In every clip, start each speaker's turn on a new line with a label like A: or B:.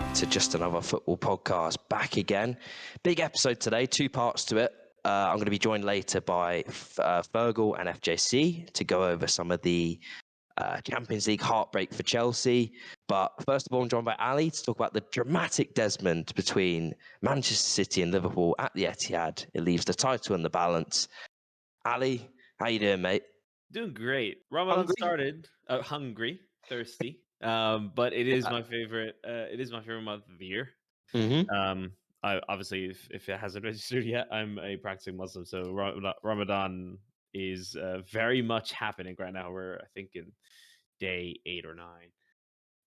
A: back to Just Another Football Podcast. Back again. Big episode today, 2 parts to it. I'm going to be joined later by Fergal and FJC to go over some of the Champions League heartbreak for Chelsea. But first of all, I'm joined by Ali to talk about the dramatic Desmond between Manchester City and Liverpool at the Etihad. It leaves the title in the balance. Ali, how you doing, mate?
B: Doing great. Ramadan started hungry, thirsty. But it is my favorite. It is my favorite month of the year.
A: Mm-hmm.
B: I obviously, if it hasn't registered yet, I'm a practicing Muslim, so Ramadan is very much happening right now. We're, I think, in day 8 or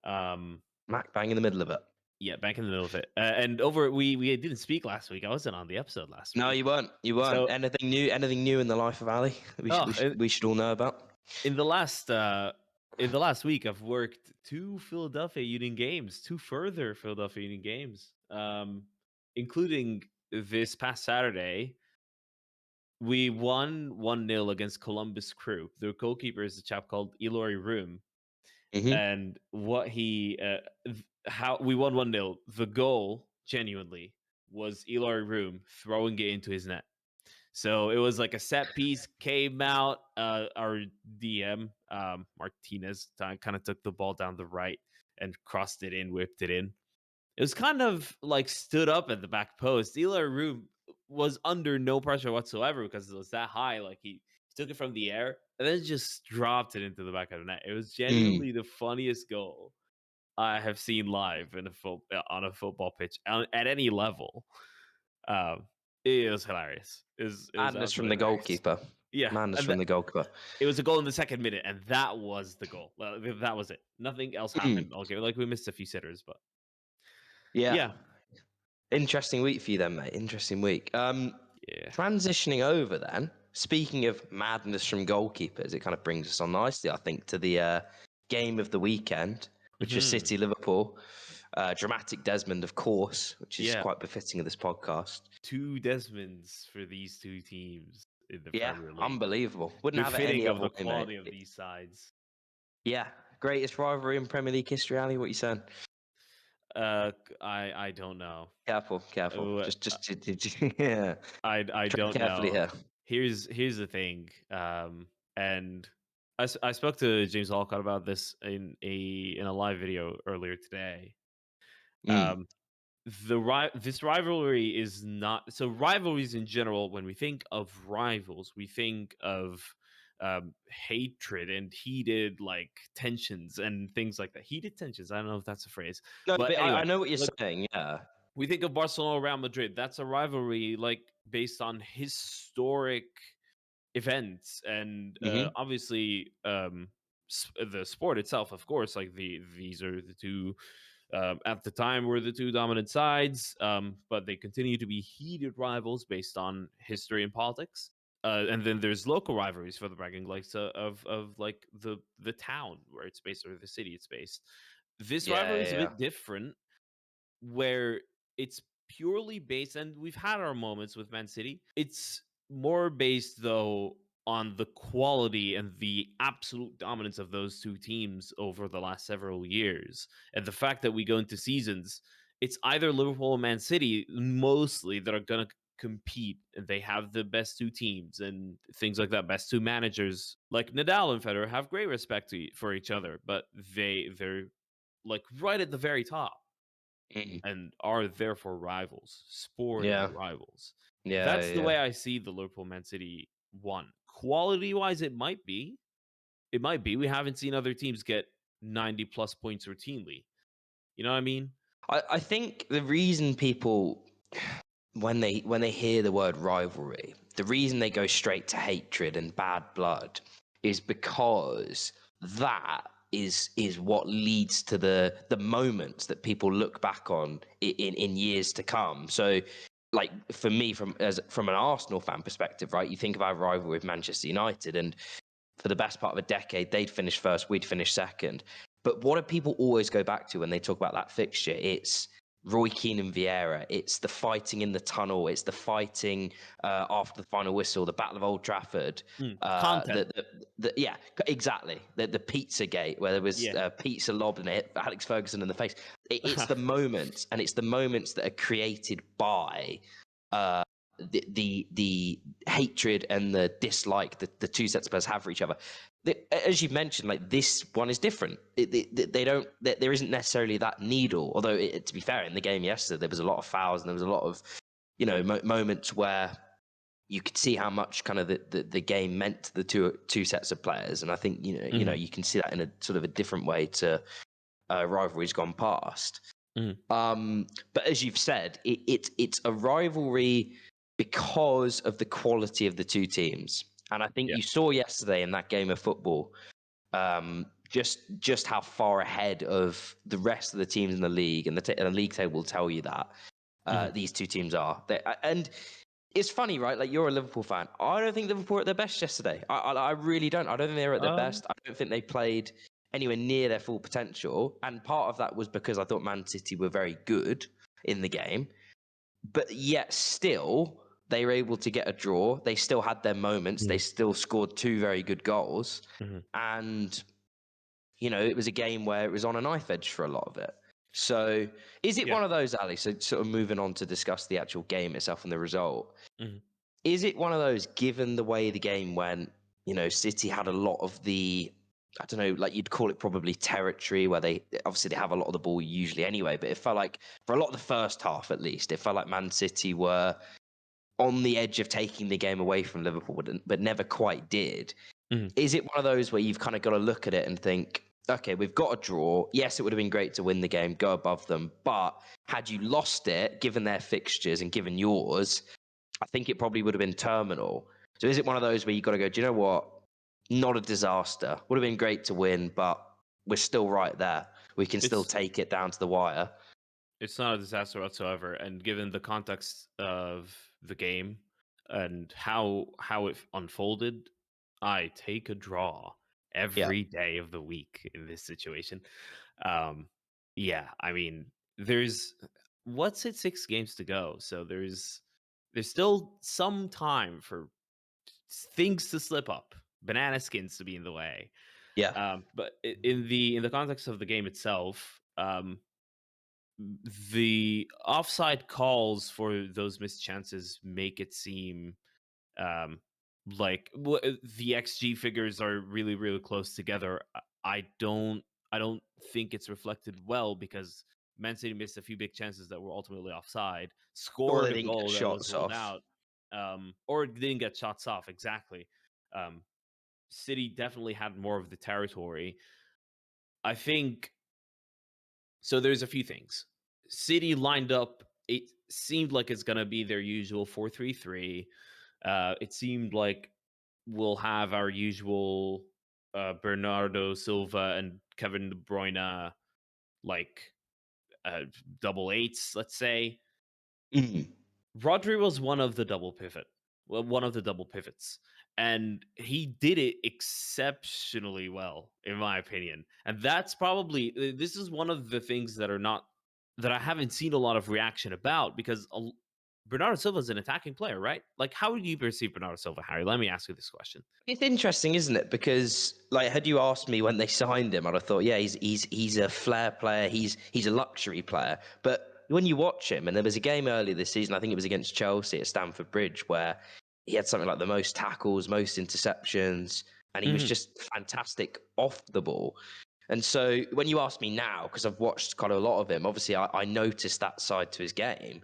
B: 9.
A: Mac bang in the middle of it.
B: Yeah, back in the middle of it. And we didn't speak last week. I wasn't on the episode last week.
A: No, you weren't. So, anything new in the life of Ali? We should all know about.
B: In the last week, I've worked 2 Philadelphia Union games, 2 further Philadelphia Union games, including this past Saturday. We won 1-0 against Columbus Crew. Their goalkeeper is a chap called Eloy Room.
A: Mm-hmm.
B: And what how we won 1-0. The goal, genuinely, was Eloy Room throwing it into his net. So it was like a set piece, came out, our DM, Martinez, kind of took the ball down the right and crossed it in, whipped it in. It was kind of like stood up at the back post. Eloy Room was under no pressure whatsoever because it was that high. Like he took it from the air and then just dropped it into the back of the net. It was genuinely the funniest goal I have seen live on a football pitch at any level. It was hilarious.
A: Madness from the goalkeeper.
B: Yeah.
A: Madness from the goalkeeper.
B: It was a goal in the second minute, and that was the goal. That was it. Nothing else happened. Okay, like we missed a few sitters, but yeah.
A: Interesting week for you then, mate. Interesting week. Transitioning over then, speaking of madness from goalkeepers, it kind of brings us on nicely, I think, to the game of the weekend, which was City Liverpool. Dramatic Desmond, of course, which is quite befitting of this podcast.
B: 2 Desmonds for these 2 teams in the Premier League.
A: Unbelievable. Wouldn't have it any other way,
B: the quality of these sides.
A: Yeah, greatest rivalry in Premier League history, Ali. What are you saying?
B: I don't know.
A: Careful. Just
B: yeah. I don't
A: carefully
B: know.
A: Here.
B: Here's the thing. And I spoke to James Alcott about this in a live video earlier today. This rivalry is not so. Rivalries in general, when we think of rivals, we think of hatred and heated like tensions and things like that. Heated tensions. I don't know if that's a phrase.
A: No, but anyway, I know what you're saying. Yeah,
B: we think of Barcelona, Real Madrid. That's a rivalry like based on historic events and obviously the sport itself. Of course, like these are the 2. At the time were the 2 dominant sides, but they continue to be heated rivals based on history and politics. And then there's local rivalries for the bragging rights of like the town where it's based or the city it's based. This rivalry is a bit different, where it's purely based, and we've had our moments with Man City. It's more based though on the quality and the absolute dominance of those 2 teams over the last several years. And the fact that we go into seasons, it's either Liverpool and Man City mostly that are going to compete, and they have the best 2 teams and things like that, best 2 managers. Like Nadal and Federer have great respect for each other, but they're like right at the very top and are therefore rivals, sporting rivals. That's the way I see the Liverpool Man City one. Quality wise, it might be. We haven't seen other teams get 90 plus points routinely. You know what I mean?
A: I think the reason people, when they hear the word rivalry, the reason they go straight to hatred and bad blood is because that is what leads to the moments that people look back on in years to come. So, like for me, from an Arsenal fan perspective, right? You think of our rivalry with Manchester United, and for the best part of a decade, they'd finish first, we'd finish second. But what do people always go back to when they talk about that fixture? It's Roy Keane and Vieira. It's the fighting in the tunnel. It's the fighting after the final whistle, the Battle of Old Trafford.
B: Content.
A: Yeah, exactly. The Pizzagate, where there was pizza lobbed and it hit Alex Ferguson in the face. it's the moments, and it's the moments that are created by uh, the hatred and the dislike that the two sets of players have for each other. As you mentioned, like this one is different. They don't. There isn't necessarily that needle. Although, to be fair, in the game yesterday, there was a lot of fouls and there was a lot of moments where you could see how much kind of the game meant to the two sets of players. And I think you can see that in a sort of a different way to rivalries gone past. But as you've said, it's a rivalry because of the quality of the two teams. And I think you saw yesterday in that game of football just how far ahead of the rest of the teams in the league, and the league table will tell you that these two teams are. And it's funny, right? Like, you're a Liverpool fan. I don't think Liverpool were at their best yesterday. I really don't. I don't think they were at their best. I don't think they played anywhere near their full potential. And part of that was because I thought Man City were very good in the game. But yet still, they were able to get a draw. They still had their moments. They still scored two very good goals. And, it was a game where it was on a knife edge for a lot of it. So is it one of those, Ali? So sort of moving on to discuss the actual game itself and the result. Is it one of those, given the way the game went, City had a lot of the, I don't know, like you'd call it probably territory, where they have a lot of the ball usually anyway, but it felt like for a lot of the first half, at least, it felt like Man City were on the edge of taking the game away from Liverpool, but never quite did. Is it one of those where you've kind of got to look at it and think, okay, we've got a draw. Yes, it would have been great to win the game, go above them. But had you lost it, given their fixtures and given yours, I think it probably would have been terminal. So is it one of those where you've got to go, do you know what? Not a disaster. Would have been great to win, but we're still right there. We can still take it down to the wire.
B: It's not a disaster whatsoever. And given the context of the game and how it unfolded, I take a draw every day of the week in this situation. I mean, there's 6 games to go, so there's still some time for things to slip up, banana skins to be in the way. But in the context of the game itself, the offside calls for those missed chances make it seem like the XG figures are really, really close together. I don't think it's reflected well, because Man City missed a few big chances that were ultimately offside, scored a goal that was ruled out, or didn't get shots off. Exactly. City definitely had more of the territory. I think so. There's a few things. City lined up. It seemed like it's going to be their usual 4-3-3. It seemed like we'll have our usual Bernardo Silva and Kevin De Bruyne, like double eights, let's say. Rodri was one of the double pivots, and he did it exceptionally well, in my opinion. And that's probably, this is one of the things that I haven't seen a lot of reaction about, because Bernardo Silva is an attacking player, right? Like, how would you perceive Bernardo Silva, Harry? Let me ask you this question.
A: It's interesting, isn't it? Because, like, had you asked me when they signed him, I'd have thought, yeah, he's a flair player. He's a luxury player. But when you watch him, and there was a game earlier this season, I think it was against Chelsea at Stamford Bridge, where he had something like the most tackles, most interceptions, and he was just fantastic off the ball. And so when you ask me now, because I've watched quite a lot of him, obviously I noticed that side to his game.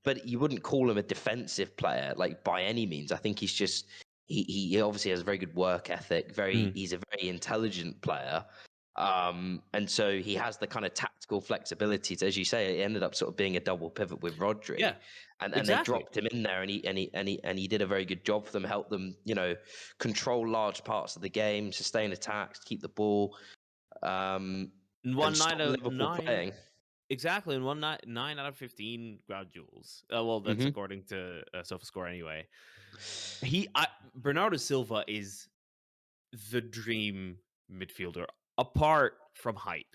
A: But you wouldn't call him a defensive player, like, by any means. I think he's just he obviously has a very good work ethic. He's a very intelligent player, and so he has the kind of tactical flexibility. To, as you say, it ended up sort of being a double pivot with Rodri.
B: Yeah,
A: and
B: exactly.
A: They dropped him in there, and he did a very good job for them, helped them, control large parts of the game, sustain attacks, keep the ball.
B: One night of
A: Liverpool playing.
B: Exactly, in 9 out of 15 ground duels. Well, that's according to SofaScore anyway. Bernardo Silva is the dream midfielder, apart from height.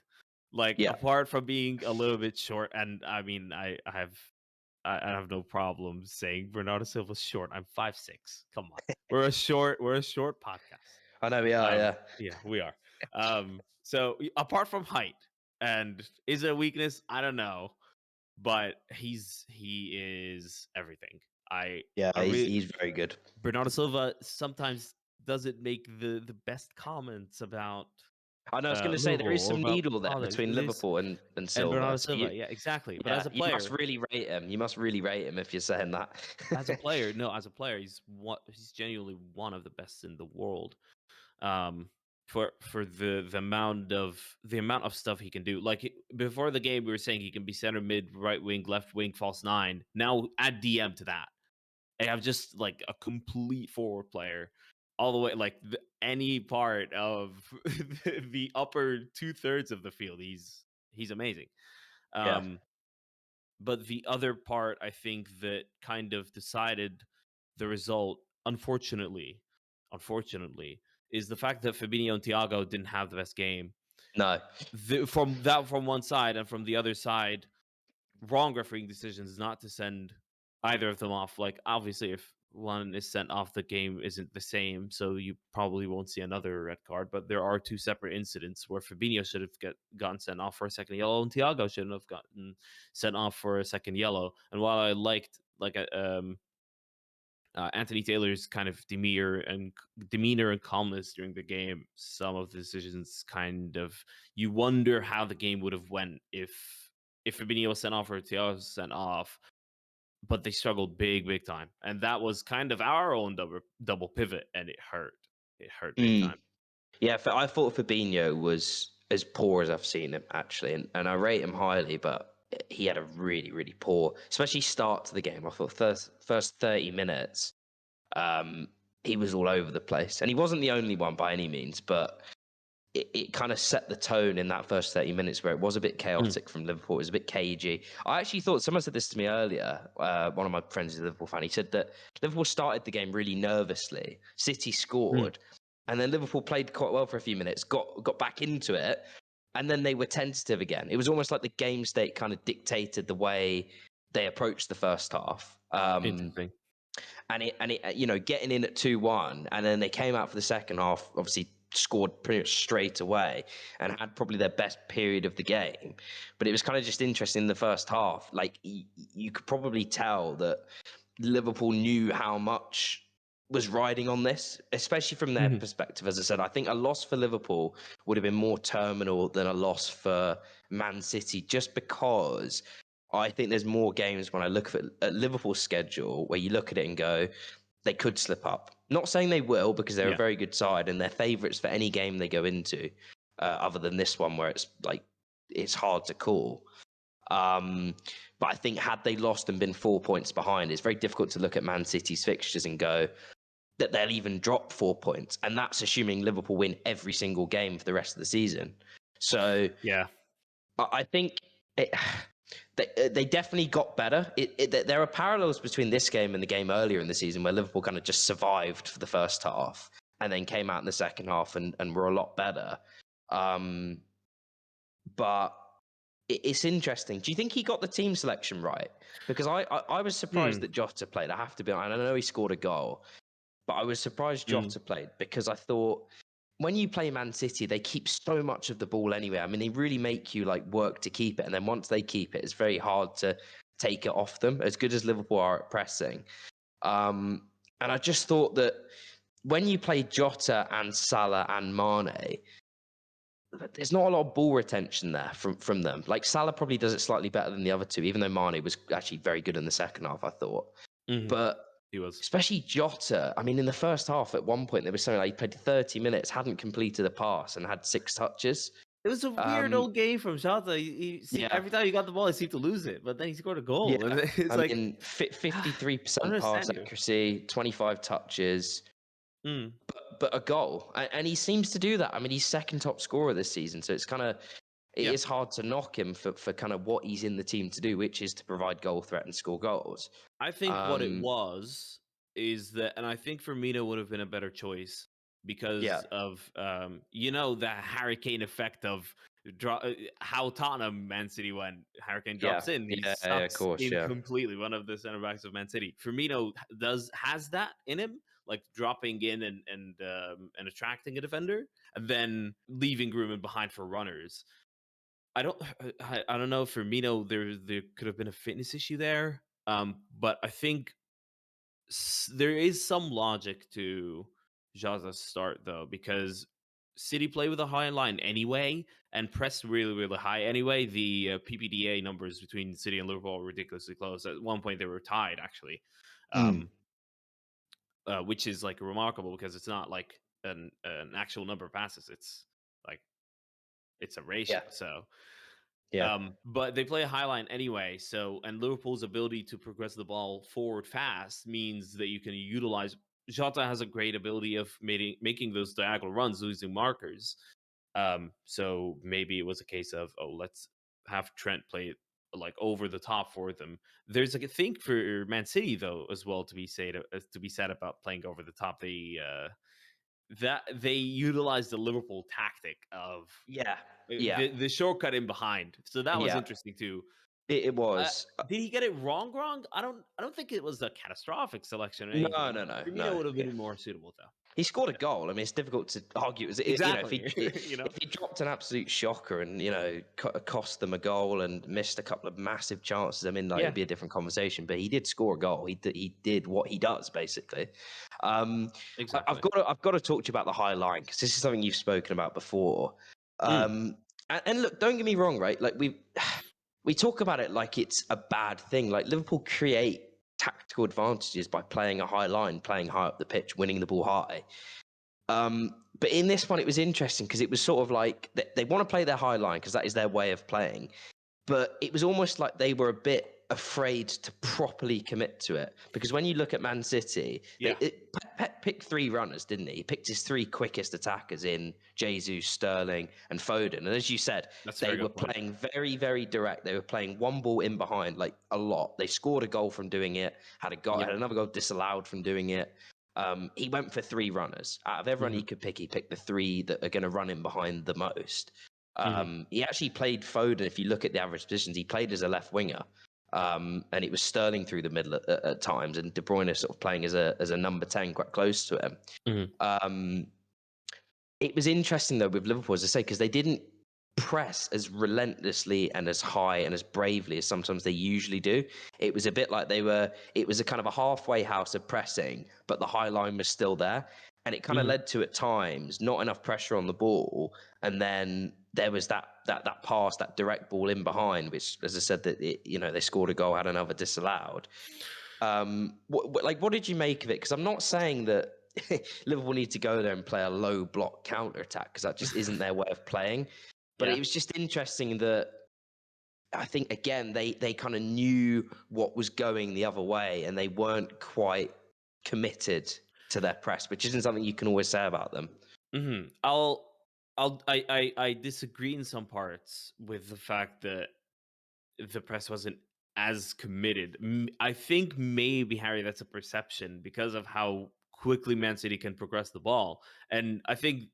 B: Apart from being a little bit short, and I mean, I have no problem saying Bernardo Silva's short. I'm 5'6". Come on, we're a short podcast.
A: I know we are.
B: Yeah, we are. So apart from height, And is it a weakness? I don't know, but he is everything.
A: Yeah,
B: I really
A: he's very good.
B: Bernardo Silva sometimes doesn't make the best comments about
A: I know I was going to say there
B: Liverpool
A: is
B: or
A: some
B: about
A: needle there
B: politics.
A: between Liverpool and
B: And
A: Silva.
B: Bernardo
A: So
B: Silva, yeah, exactly. But
A: yeah, you must really rate him. You must really rate him if you're saying that.
B: as a player, he's genuinely one of the best in the world. For the amount of stuff he can do. Like before the game, we were saying he can be center mid, right wing, left wing, false nine. Now add DM to that. I have just like a complete forward player, all the way like any part of the upper 2/3 of the field. He's amazing.
A: Yeah,
B: Um, but the other part, I think, that kind of decided the result, unfortunately, is the fact that Fabinho and Thiago didn't have the best game.
A: no,
B: From one side, and from the other side, wrong refereeing decisions not to send either of them off. Like obviously, if one is sent off, the game isn't the same, so you probably won't see another red card. But there are two separate incidents where Fabinho should have gotten sent off for a second yellow, and Thiago shouldn't have gotten sent off for a second yellow. And while I liked Anthony Taylor's kind of demeanor and calmness during the game, some of the decisions kind of you wonder how the game would have went if Fabinho was sent off or Thiago was sent off. But they struggled big time, and that was kind of our own double pivot, and it hurt. It hurt big
A: mm.
B: time.
A: Yeah. I thought Fabinho was as poor as I've seen him actually, and I rate him highly, but he had a really poor, especially start to the game. I thought first 30 minutes, um, he was all over the place, and he wasn't the only one by any means, but it kind of set the tone in that first 30 minutes where it was a bit chaotic from Liverpool. It was a bit cagey. I actually thought someone said this to me earlier. One of my friends is a Liverpool fan. He said that Liverpool started the game really nervously. City scored, and then Liverpool played quite well for a few minutes, got back into it, and then they were tentative again. It was almost like the game state kind of dictated the way they approached the first half.
B: Interesting.
A: And it getting in at 2-1, and then they came out for the second half, obviously scored pretty much straight away and had probably their best period of the game. But it was kind of just interesting in the first half. Like you could probably tell that Liverpool knew how much was riding on this, especially from their perspective. As I said, I think a loss for Liverpool would have been more terminal than a loss for Man City, just because I think there's more games when I look at Liverpool's schedule where you look at it and go, they could slip up. Not saying they will, because they're a very good side and they're favourites for any game they go into, other than this one where it's hard to call. But I think had they lost and been 4 points behind, it's very difficult to look at Man City's fixtures and go that they'll even drop 4 points. And that's assuming Liverpool win every single game for the rest of the season. So
B: Yeah.
A: I think they definitely got better. There are parallels between this game and the game earlier in the season where Liverpool kind of just survived for the first half and then came out in the second half and were a lot better. But it's interesting. Do you think he got the team selection right? Because I was surprised that Jota played. I have to be honest. And I know he scored a goal, but I was surprised Jota played because I thought when you play Man City, they keep so much of the ball anyway. I mean, they really make you like work to keep it, and then once they keep it, it's very hard to take it off them. As good as Liverpool are at pressing, and I just thought that when you play Jota and Salah and Mane, there's not a lot of ball retention there from them. Like Salah probably does it slightly better than the other two, even though Mane was actually very good in the second half, I thought. But
B: He was.
A: especially Jota. I mean, in the first half, at one point, there was something like he played 30 minutes, hadn't completed a pass, and had 6 touches.
B: It was a weird old game from Jota. Every time he got the ball, he seemed to lose it, but then he scored a goal.
A: Yeah.
B: And it's
A: I
B: like
A: mean, 53% pass
B: understand you.
A: accuracy, 25 touches,
B: Mm.
A: but a goal. And he seems to do that. I mean, he's second top scorer this season, so it's kind of it is hard to knock him for kind of what he's in the team to do, which is to provide goal threat and score goals.
B: I think what it was is that, and I think Firmino would have been a better choice because of the Harry Kane effect of how Tottenham Man City went. Harry Kane drops in, he
A: of
B: sucks
A: course,
B: in completely. One of the center backs of Man City. Firmino has that in him, like dropping in and attracting a defender, and then leaving room in behind for runners. I don't I don't know. For Firmino, there could have been a fitness issue there. But I think there is some logic to Jaza's start though, because City play with a high line anyway and press really really high anyway. The PPDA numbers between City and Liverpool are ridiculously close. At one point, they were tied actually,
A: Mm.
B: um, which is like remarkable because it's not like an actual number of passes. It's like it's a
A: Yeah,
B: ratio. So
A: yeah,
B: but they play a high line anyway. So, and Liverpool's ability to progress the ball forward fast means that you can utilize. Jota has a great ability of making those diagonal runs, losing markers. So maybe it was a case of, oh, let's have Trent play it like over the top for them. There's like a thing for Man City though as well to be said about playing over the top. That they utilized the Liverpool tactic of
A: yeah, yeah,
B: the shortcut in behind. So that was
A: yeah.
B: interesting too.
A: It was.
B: Did he get it wrong? Wrong? I don't think it was a catastrophic selection or
A: No,
B: anything.
A: no, no,
B: Firmino
A: no.
B: would have
A: Yeah.
B: been more suitable though.
A: He scored a goal. I mean, it's difficult to argue. If
B: Exactly.
A: he
B: You know?
A: if he dropped an absolute shocker and cost them a goal and missed a couple of massive chances, I mean, like
B: Yeah.
A: it'd be a different conversation. But he did score a goal. He did what he does basically. Um,
B: Exactly.
A: I've got to talk to you about the high line because this is something you've spoken about before.
B: Mm,
A: And look, don't get me wrong, right? Like we talk about it like it's a bad thing. Like Liverpool create tactical advantages by playing a high line, playing high up the pitch, winning the ball high. But in this one, it was interesting because it was sort of like they want to play their high line because that is their way of playing. But it was almost like they were a bit afraid to properly commit to it because when you look at Man City,
B: yeah.
A: Pep picked three runners, didn't he? He picked his three quickest attackers in Jesus, Sterling, and Foden. And as you said,
B: That's a
A: they
B: very
A: were
B: good point.
A: playing very, very direct. They were playing one ball in behind, like a lot. They scored a goal from doing it. Had
B: Yep.
A: another goal disallowed from doing it. He went for three runners. Out of everyone he
B: Hmm.
A: could pick, he picked the three that are going to run him behind the most.
B: Hmm.
A: He actually played Foden. If you look at the average positions, he played as a left winger, and it was Sterling through the middle at times, and De Bruyne sort of playing as a number 10, quite close to him.
B: Hmm.
A: Um, it was interesting though with Liverpool, as I say, because they didn't press as relentlessly and as high and as bravely as sometimes they usually do. It was a bit like it was a kind of a halfway house of pressing, but the high line was still there. And it kind of
B: Hmm.
A: led to at times not enough pressure on the ball. And then there was that pass, that direct ball in behind, which, as I said, they scored a goal, had another disallowed. What did you make of it? Because I'm not saying that Liverpool need to go there and play a low block counter attack because that just isn't their way of playing. But
B: Yeah.
A: it was just interesting that I think again they kind of knew what was going the other way and they weren't quite committed to their press, which isn't something you can always say about them.
B: Hmm. I disagree in some parts with the fact that the press wasn't as committed. I think maybe Harry, that's a perception because of how quickly Man City can progress the ball, and I think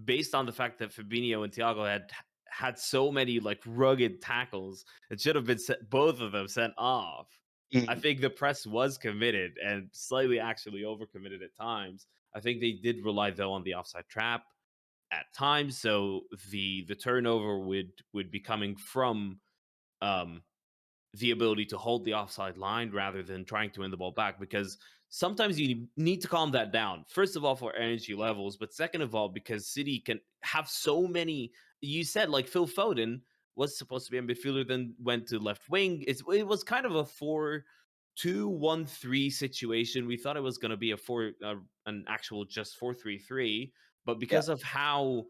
B: based on the fact that Fabinho and Thiago had so many like rugged tackles, it should have been both of them sent off. I
A: Mm.
B: think the press was committed and slightly actually overcommitted at times. I think they did rely though on the offside trap at times, so the turnover would be coming from um the ability to hold the offside line rather than trying to win the ball back, because sometimes you need to calm that down. First of all, for energy levels, but second of all, because City can have so many. You said like Phil Foden was supposed to be a midfielder, then went to left wing. It was kind of a 4-2-1-3 situation. We thought it was going to be an actual just 4-3-3, but
A: Yeah,
B: because of how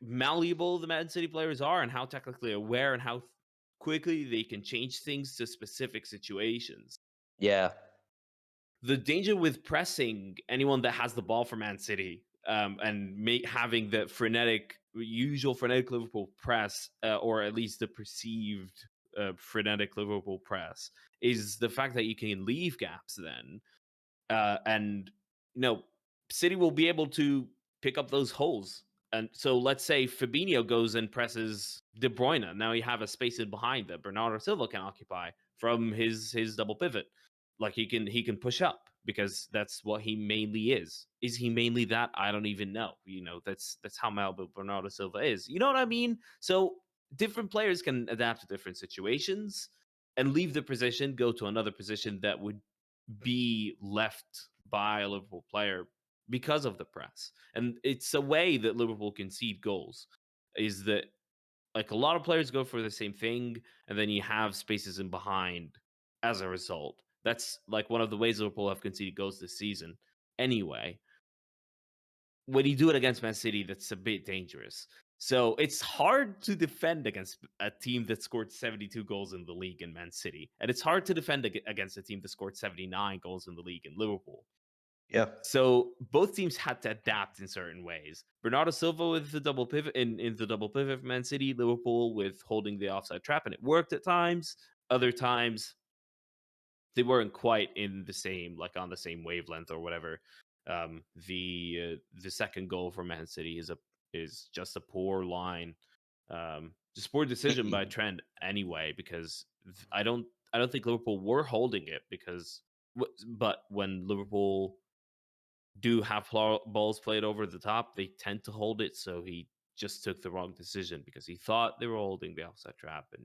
B: malleable the Man City players are and how technically aware and how quickly they can change things to specific situations.
A: yeah,
B: The danger with pressing anyone that has the ball for Man City, and having the usual frenetic Liverpool press, or at least the perceived frenetic Liverpool press, is the fact that you can leave gaps then, and you know, City will be able to pick up those holes. And so let's say Fabinho goes and presses De Bruyne. Now you have a space in behind that Bernardo Silva can occupy from his double pivot. Like he can push up because that's what he mainly is. Is he mainly that? I don't even know. That's how malleable Bernardo Silva is. You know what I mean? So different players can adapt to different situations and leave the position, go to another position that would be left by a Liverpool player because of the press. And it's a way that Liverpool concede goals is that like a lot of players go for the same thing and then you have spaces in behind as a result. That's like one of the ways Liverpool have conceded goals this season. Anyway, when you do it against Man City, that's a bit dangerous. So it's hard to defend against a team that scored 72 goals in the league in Man City. And it's hard to defend against a team that scored 79 goals in the league in Liverpool.
A: Yeah.
B: So both teams had to adapt in certain ways. Bernardo Silva with the double pivot in the double pivot for Man City, Liverpool with holding the offside trap, and it worked at times. Other times they weren't quite in the same, like on the same wavelength or whatever. The second goal for Man City is just a poor line, just poor decision by Trent anyway. Because I don't think Liverpool were holding it but when Liverpool do have balls played over the top, they tend to hold it. So he just took the wrong decision because he thought they were holding the offside trap, and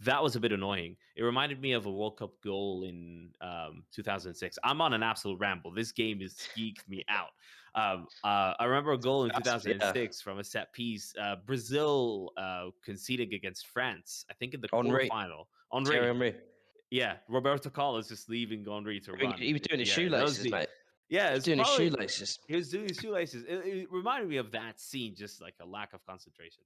B: that was a bit annoying. It reminded me of a World Cup goal in 2006. I'm on an absolute ramble. This game has geeked me out. I remember a goal in
A: Yeah.
B: 2006 from a set piece. Brazil conceding against France, I think in the
A: Henri.
B: quarterfinal.
A: Thierry
B: Henri,
A: Henry.
B: yeah, Roberto Carlos just leaving Henri to
A: I think
B: run.
A: he was doing his
B: Yeah, that was
A: shoelaces,
B: the
A: mate.
B: yeah.
A: He was
B: It's
A: doing his
B: probably
A: shoelaces.
B: he was doing his shoelaces. It reminded me of that scene, just like a lack of concentration,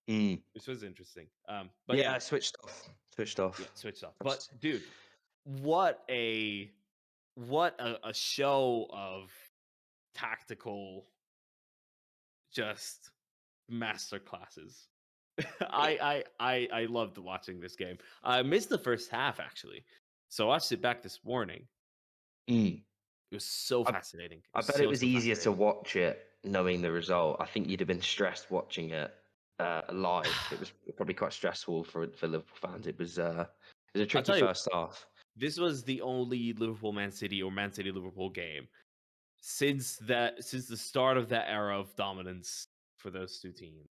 A: Mm.
B: which was interesting. But
A: Yeah,
B: yeah,
A: I switched off. Switched
B: yeah,
A: off.
B: switched off. But
A: Abs-
B: dude, what a a show of tactical just master classes. I loved watching this game. I missed the first half actually, so I watched it back this morning.
A: Mm.
B: It was so
A: I,
B: fascinating. It
A: I
B: was
A: bet it
B: so
A: was
B: so
A: easier to
B: fascinating.
A: watch it knowing the result. I think you'd have been stressed watching it live. It was probably quite stressful for Liverpool fans. It was a
B: I'll
A: tricky
B: tell you,
A: first half.
B: this was the only Liverpool Man City or Man City Liverpool game since the start of that era of dominance for those two teams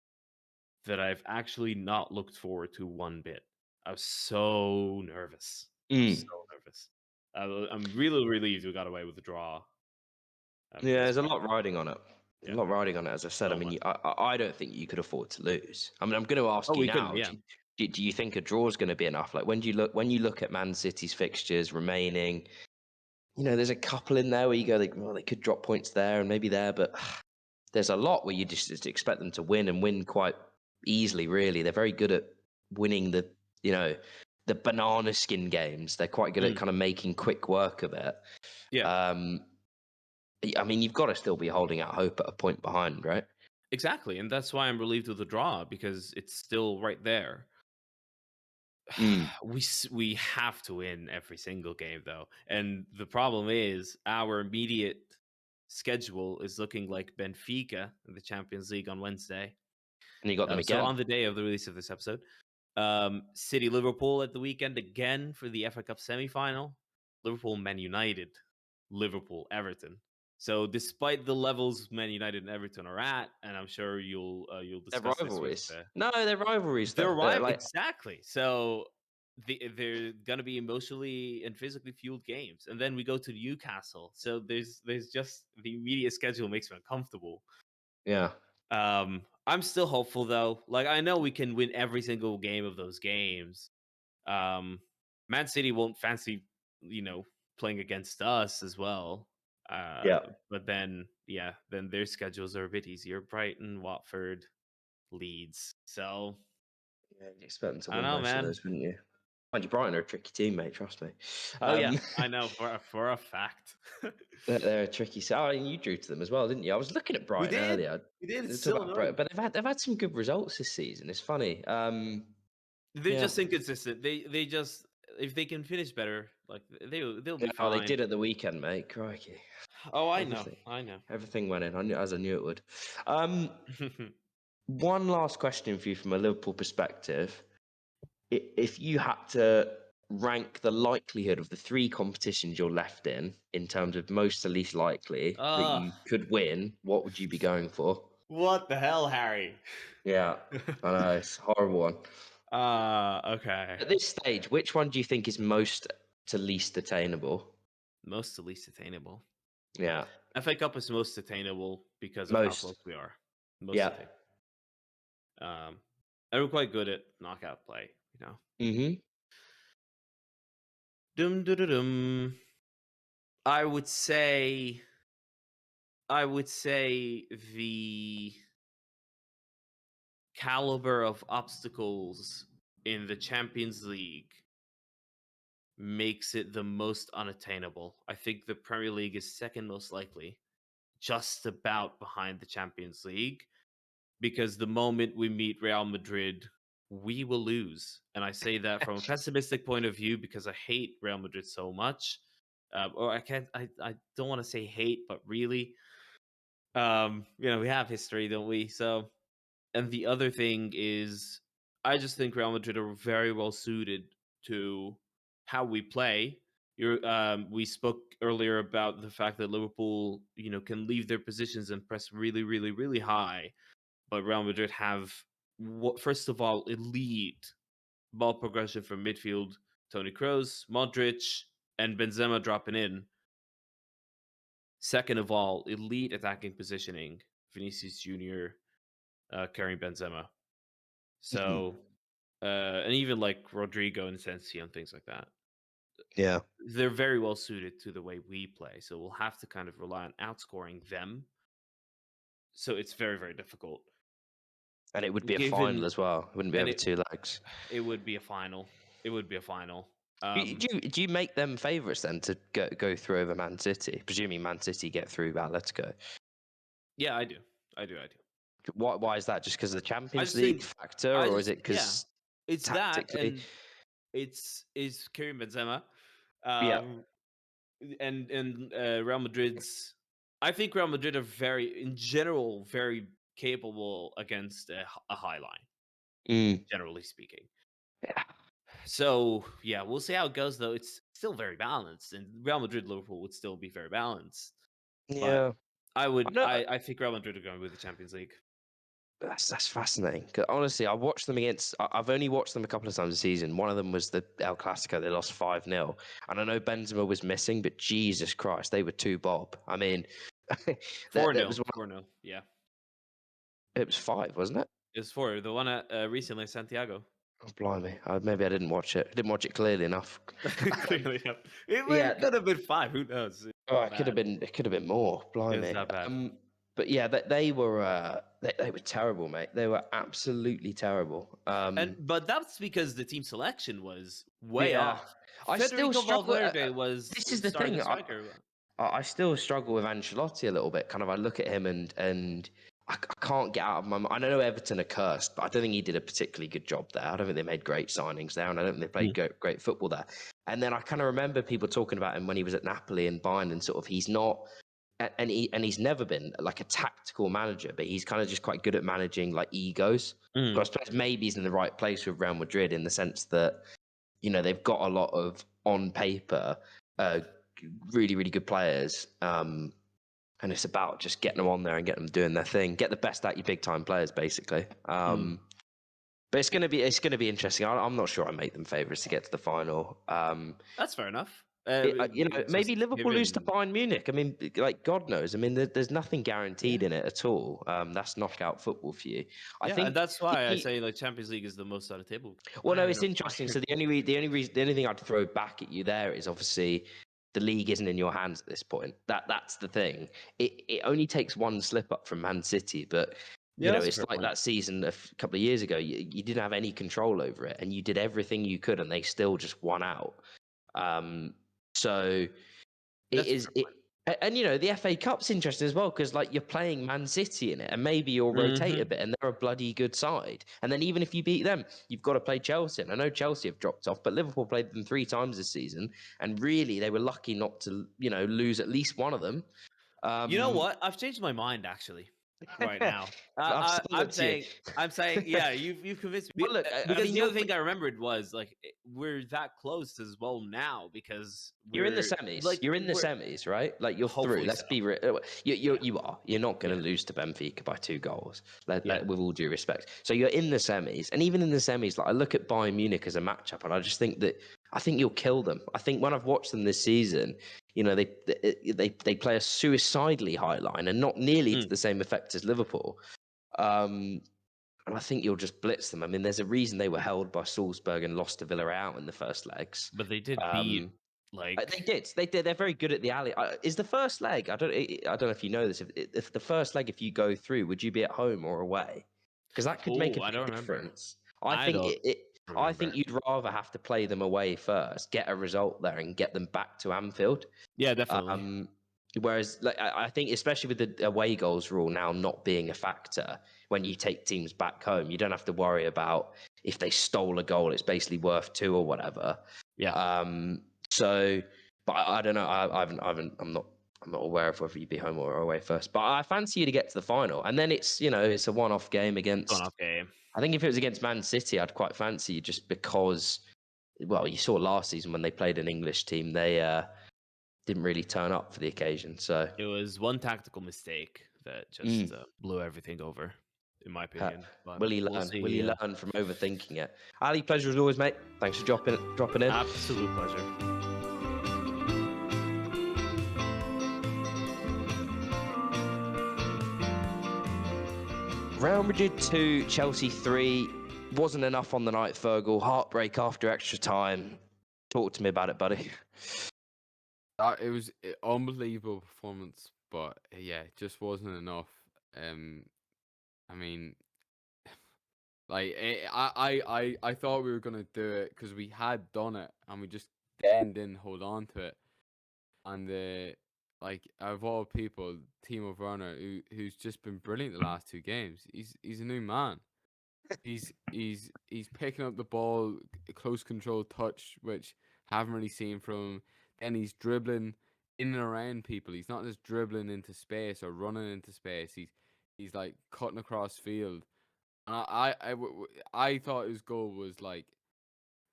B: that I've actually not looked forward to one bit. I was so nervous. I was
A: Mm.
B: so nervous. I'm really relieved we got away with the draw
A: Yeah,
B: this
A: there's a
B: week.
A: lot riding on it.
B: Yeah,
A: A lot riding on it, as I said. I
B: so
A: mean,
B: much.
A: I don't think you could afford to lose. I mean, I'm going to
B: Oh,
A: ask you
B: we couldn't.
A: now.
B: Yeah.
A: Do you think a draw is going to be enough? Like when you look at Man City's fixtures remaining, there's a couple in there where you go, like, well, they could drop points there and maybe there, but there's a lot where you just expect them to win and win quite easily. Really, they're very good at winning you know, the banana skin games. They're quite good at
B: Mm,
A: kind of making quick work of it.
B: yeah.
A: Um, I mean, you've got to still be holding out hope at a point behind, right?
B: Exactly, and that's why I'm relieved with the draw because it's still right there.
A: Mm.
B: We have to win every single game though, and the problem is our immediate schedule is looking like Benfica in the Champions League on Wednesday.
A: And you got them
B: So
A: again.
B: on the day of the release of this episode, City Liverpool at the weekend again for the FA Cup semi-final. Liverpool Man United, Liverpool Everton. So despite the levels Man United and Everton are at, and I'm sure you'll
A: They're
B: discuss this with
A: rivalries. No, they're rivalries
B: they're
A: though. They're
B: right,
A: like,
B: exactly. So they're gonna be emotionally and physically fueled games, and then we go to Newcastle. So there's just the immediate schedule makes me uncomfortable.
A: yeah,
B: I'm still hopeful though. Like I know we can win every single game of those games. Um, Man City won't fancy, you know, playing against us as well.
A: yeah.
B: But then yeah, then their schedules are a bit easier. Brighton, Watford, Leeds. So
A: Yeah, you'd expect them to
B: I don't
A: win
B: know,
A: most of
B: man.
A: those, wouldn't you? Mind you, Brighton are a tricky team, mate. Trust me.
B: Oh yeah,
A: Um,
B: I know for a fact.
A: they're a tricky side. And you drew to them as well, didn't you? I was looking at
B: We
A: Brighton
B: did.
A: earlier.
B: We did.
A: They
B: It's
A: talk
B: so
A: about Brighton,
B: annoying.
A: but they've had some good results this season. It's funny.
B: They're
A: Yeah.
B: just inconsistent. They just if they can finish better, like they'll be
A: Oh, they
B: fine.
A: did at the weekend, mate. Crikey.
B: Oh, I know.
A: Everything,
B: I know.
A: everything went in. As I knew it would. Um, One last question for you from a Liverpool perspective. If you had to rank the likelihood of the three competitions you're left in terms of most to least likely that
B: uh
A: you could win, what would you be going for?
B: What the hell, Harry?
A: Yeah, I know it's a horrible one.
B: Okay.
A: At this stage, which one do you think is most to least attainable?
B: Most to least attainable.
A: Yeah,
B: FA Cup is most attainable because of how close
A: most.
B: we are. Most
A: Yeah.
B: attainable. And we're quite good at knockout play, you know.
A: Mm-hmm.
B: Dum dum dum. Dum. I would say the caliber of obstacles in the Champions League makes it the most unattainable. I think the Premier League is second most likely, just about behind the Champions League, because the moment we meet Real Madrid, we will lose. And I say that from a pessimistic point of view because I hate Real Madrid so much. Or I don't want to say hate, but really, we have history, don't we? So, and the other thing is, I just think Real Madrid are very well suited to how we play. We spoke earlier about the fact that Liverpool, can leave their positions and press really, really, really high, but Real Madrid have, first of all, elite ball progression from midfield. Toni Kroos, Modric, and Benzema dropping in. Second of all, elite attacking positioning. Vinicius Junior, Karim Benzema.
A: Mm-hmm.
B: So, and even like Rodrigo and Sensi and things like that.
A: Yeah.
B: They're very well suited to the way we play. So we'll have to kind of rely on outscoring them. So it's very, very difficult.
A: And it would be a final
B: Given,
A: as well. It wouldn't be
B: and
A: over 2 legs.
B: it would be a final. It would be a final.
A: Do you make them favourites then to go through over Man City? Presuming Man City get through Atletico.
B: Yeah, I do. I do.
A: Why is that? Just because of the
B: I
A: Champions
B: just
A: League
B: think,
A: factor, or is it
B: yeah,
A: because
B: it's that,
A: tactically?
B: and it's Karim Benzema,
A: Yeah.
B: um, and Real Madrid's. I think Real Madrid are in general, very capable against a high line,
A: Mm.
B: generally speaking.
A: Yeah.
B: So yeah, we'll see how it goes. Though it's still very balanced, and Real Madrid Liverpool would still be very balanced. But
A: Yeah. I know.
B: I think Real Madrid are going with the Champions League.
A: That's fascinating. 'Cause honestly, I watched them against. I've only watched them a couple of times this season. One of them was the El Clasico. They lost 5-0, and I know Benzema was missing, but Jesus Christ, they were two bob. I mean, that
B: 4-0,
A: was one.
B: 4-0. Yeah,
A: It was five, wasn't it?
B: it's 4. The one at recently Santiago.
A: Oh, blimey. Maybe I didn't watch it. I didn't watch it clearly enough.
B: Clearly, yeah. It
A: Yeah.
B: could have been 5. Who knows? It's
A: Oh,
B: that
A: it could have
B: bad.
A: been. It could have been more.
B: It was
A: Blimey.
B: that bad.
A: But yeah, they were. They were terrible, mate. They were absolutely terrible.
B: But that's because the team selection was way
A: Yeah.
B: off.
A: I still
B: Federico
A: struggle.
B: Valverde was
A: This is the
B: starting
A: thing.
B: striker.
A: I still struggle with Ancelotti a little bit. Kind of, I look at him and I can't get out of my. I know Everton are cursed, but I don't think he did a particularly good job there. I don't think they made great signings there, and I don't think they played great football there. And then I kind of remember people talking about him when he was at Napoli and Bayern, and sort of he's not. And he's never been like a tactical manager, but he's kind of just quite good at managing like egos. So I suppose maybe he's in the right place with Real Madrid in the sense that they've got a lot of on paper really really good players, and it's about just getting them on there and getting them doing their thing, get the best out your big time players basically. But it's gonna be interesting. I'm not sure I make them favourites to get to the final.
B: That's fair enough.
A: Maybe
B: Just
A: Liverpool lose to
B: given,
A: Bayern Munich. I mean, like God knows. I mean, there's nothing guaranteed
B: yeah,
A: in it at all. That's knockout football for you. I
B: yeah, and
A: think
B: that's why I say like Champions League is the most on the table.
A: Well, no, it's
B: Bayern,
A: interesting.
B: Bayern.
A: So the only thing I'd throw back at you there is obviously the league isn't in your hands at this point. That's the thing. It only takes one slip up from Man City, but
B: Yeah, that's a
A: it's
B: fair
A: like
B: point.
A: that season couple of years ago. You didn't have any control over it, and you did everything you could, and they still just won out. So it
B: That's a
A: is
B: fair
A: it.
B: point.
A: And the FA Cup's interesting as well because like you're playing Man City in it, and maybe you'll rotate a bit, and they're a bloody good side. And then even if you beat them, you've got to play Chelsea. And I know Chelsea have dropped off, but Liverpool played them 3 times this season, and really they were lucky not to lose at least one of them.
B: You know
A: Um,
B: what? I've changed my mind actually. right now.
A: I've sold
B: I'm
A: it to you.
B: saying, yeah, you've convinced me.
A: Well, look, I
B: Because
A: mean,
B: the other thing I remembered was like we're that close as well now because
A: you're in the
B: we're
A: semis.
B: like
A: You're in the
B: we're
A: semis, right? Like you're through.
B: hopefully
A: Let's
B: so.
A: be real.
B: Yeah,
A: You are. You're not going
B: yeah,
A: to lose to Benfica by 2 goals.
B: yeah.
A: With all due respect. So you're in the semis, and even in the semis, like I look at Bayern Munich as a matchup, and I think you'll kill them. I think when I've watched them this season, they play a suicidally high line, and not nearly to
B: Mm.
A: the same effect as Liverpool. And I think you'll just blitz them. I mean, there's a reason they were held by Salzburg and lost to Villarreal in the first legs.
B: But they did beat
A: Um, they
B: like
A: did. They did. They're very good at the alley. Is the first leg? I don't know if you know this. If the first leg, if you go through, would you be at home or away? Because that could make a
B: I
A: big
B: don't remember.
A: difference. I
B: I
A: think
B: don't
A: I think
B: remember.
A: you'd rather have to play them away first, get a result there, and get them back to Anfield.
B: Yeah, definitely.
A: Whereas, like, I think, especially with the away goals rule now not being a factor, when you take teams back home, you don't have to worry about if they stole a goal, it's basically worth 2 or whatever.
B: Yeah.
A: So, but I don't know. I'm not aware of whether you'd be home or away first. But I fancy you to get to the final, and then it's a one-off game
B: Going
A: against.
B: off game.
A: I think if it was against Man City, I'd quite fancy you just because. Well, you saw last season when they played an English team, they didn't really turn up for the occasion. So
B: It was one tactical mistake that just blew everything over, in my opinion. But
A: will he
B: we'll
A: learn? Will
B: see.
A: he learn from overthinking it? Ali, pleasure as always, mate. Thanks for dropping in.
B: Absolute pleasure.
A: Real Madrid 2, Chelsea 3. Wasn't enough on the night, Fergal. Heartbreak after extra time. Talk to me about it, buddy.
C: It was an unbelievable performance, but yeah, it just wasn't enough. I mean, like I thought we were gonna do it because we had done it and we just then didn't hold on to it. And like of all people, Timo Werner, who's just been brilliant the last 2 games. He's a new man. He's picking up the ball, close control touch, which haven't really seen from him. Then he's dribbling in and around people. He's not just dribbling into space or running into space. He's like cutting across field. And I thought his goal was like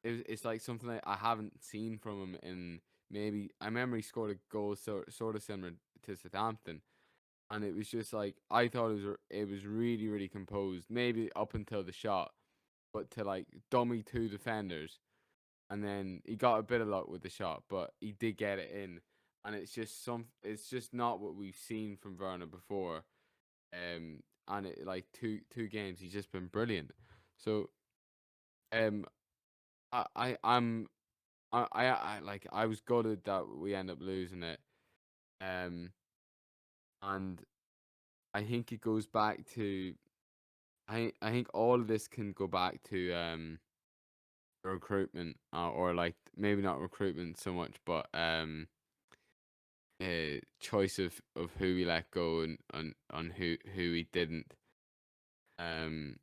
C: it's like something that I haven't seen from him in maybe. I remember he scored a goal sort of similar to Southampton, and it was just like I thought it was really really composed. Maybe up until the shot, but to like dummy 2 defenders, and then he got a bit of luck with the shot, but he did get it in, and it's just not what we've seen from Werner before. And it like two games he's just been brilliant. So um I'm I like I was gutted that we end up losing it. Um and I think it goes back to I think all of this can go back to recruitment, or like maybe not recruitment so much, but choice of who we let go and on who we didn't. Um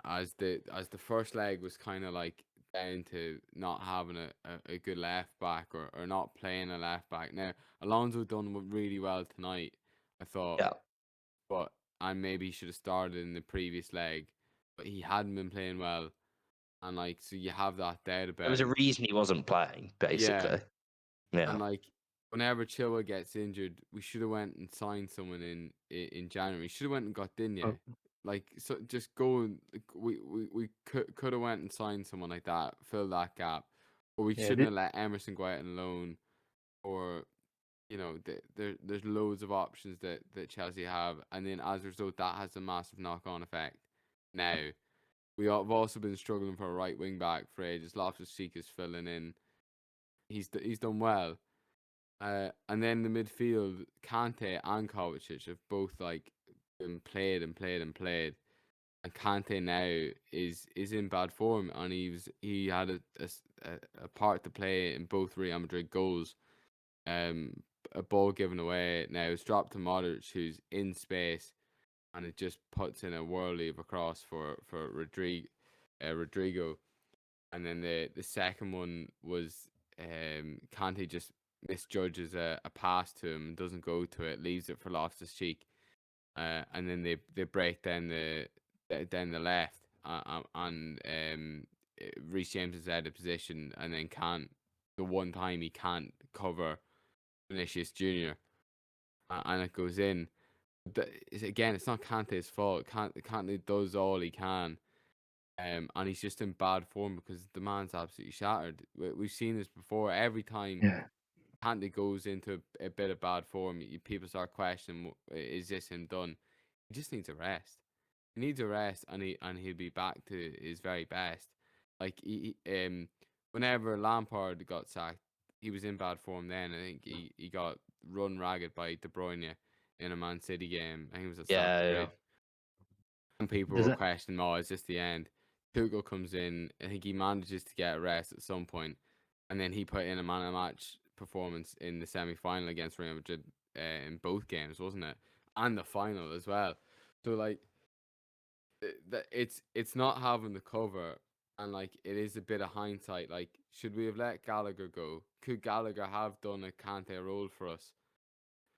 C: as the first leg was kind of like down to not having a good left back, or not playing a left back. Now Alonso done really well tonight, I thought,
A: Yeah.
C: but and maybe he should have started in the previous leg, but he hadn't been playing well, and like so you have that doubt
A: There
C: about
A: was a
C: him.
A: reason he wasn't playing,
C: Yeah,
A: basically.
C: and
A: Yeah.
C: like whenever Chilwell gets injured, we should have went and signed someone in January. Should have went and got Digne. Like so, just go and like, we could have went and signed someone like that, fill that gap, but we
A: Yeah.
C: shouldn't have let Emerson go out on loan. Or there's loads of options that Chelsea have, and then as a result, that has a massive knock-on effect. Now we have also been struggling for a right wing back for ages. Loftus-Cheek is filling in. He's done well. And then the midfield, Kante and Kovacic have both like been played and played and played. And Kante now is in bad form, and he had a part to play in both Real Madrid goals. A ball given away now it's dropped to Modric, who's in space, and it just puts in a whirly of a cross for Rodrigo. And then the second one was Kante just misjudges a pass to him and doesn't go to it, leaves it for Loftus-Cheek, and then they break down the left, and Reece James is out of position, and then the one time he can't cover Vinicius Junior, and it goes in. Again, it's not Kante's fault. Kante does all he can. And he's just in bad form because the man's absolutely shattered. We've seen this before. Every time Kante goes into a bit of bad form, people start questioning, is this him done? He just needs a rest. He needs a rest, and he'll be back to his very best. Like whenever Lampard got sacked, he was in bad form then. I think he got run ragged by De Bruyne in a Man City game. I think it was at Stamford Bridge. And people were questioning, is this the end? Tuchel comes in. I think he manages to get a rest at some point, and then he put in a man of the match performance in the semi-final against Real Madrid in both games, wasn't it? And the final as well. So like, it's not having the cover, and like it is a bit of hindsight. Like, should we have let Gallagher go? Could Gallagher have done a Kante role for us?